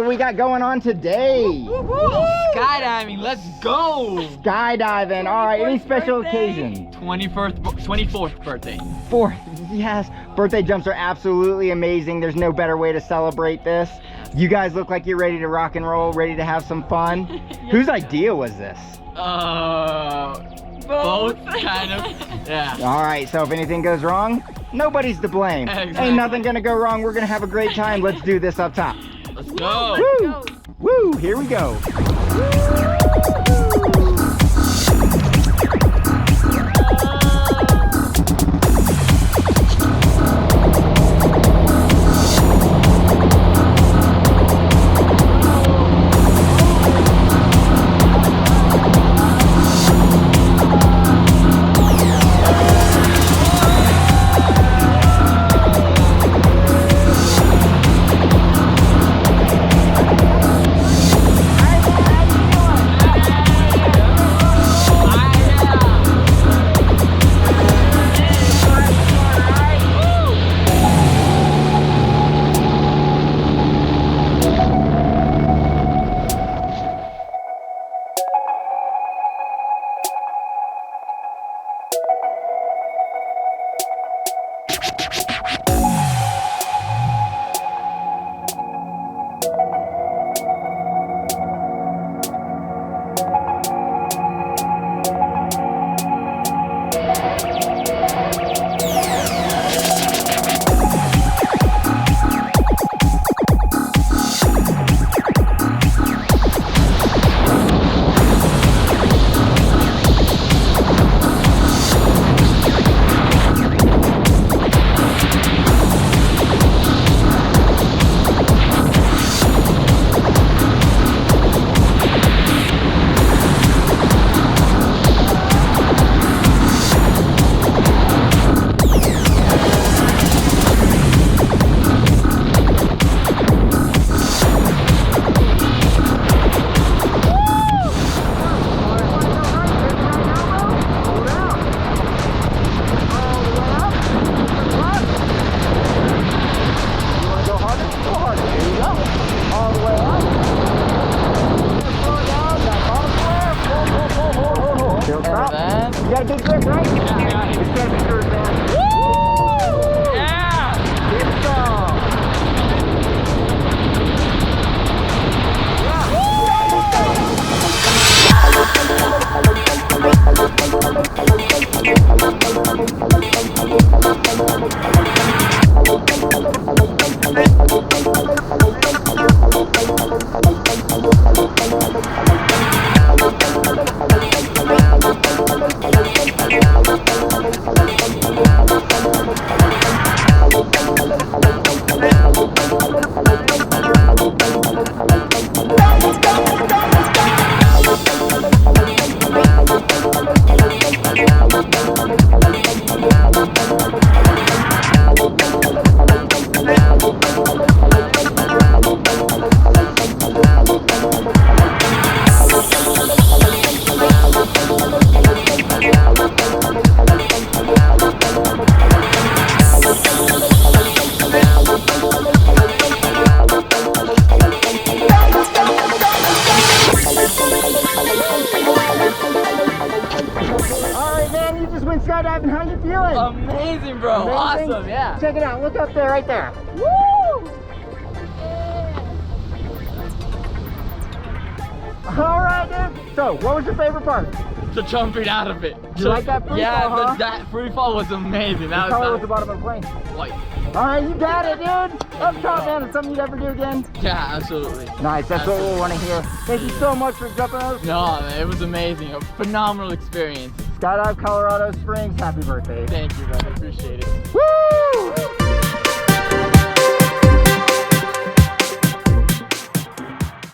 we got going on today? Skydiving, let's go! Skydiving, all right, any special occasion? 24th birthday. 4th, yes. Birthday jumps are absolutely amazing. There's no better way to celebrate this. You guys look like you're ready to rock and roll, ready to have some fun. Whose idea was this? Both, kind of, yeah. All right, so if anything goes wrong, nobody's to blame. Exactly. Ain't nothing gonna go wrong. We're gonna have a great time. Let's do this up top. Let's go. Woo! Woo! Here we go. You got a big grip, right? Yeah, I got it. It's gonna be good, man. Woo! Yeah! Good song. Skydiving, how you feeling? Amazing, bro. Amazing? Awesome, yeah. Check it out. Look up there, right there. Woo! All right, dude. So, what was your favorite part? The jumping out of it. You like that free fall, huh? That free fall was amazing. What color was the bottom of the plane? White. All right, you got it, dude. Up top, man. It's something you'd ever do again? Yeah, absolutely. Nice. That's what we want to hear. Thank you so much for jumping out. No, man, it was amazing. A phenomenal experience. Skydive Colorado Springs. Happy birthday. Thank you, brother. Appreciate it. Woo!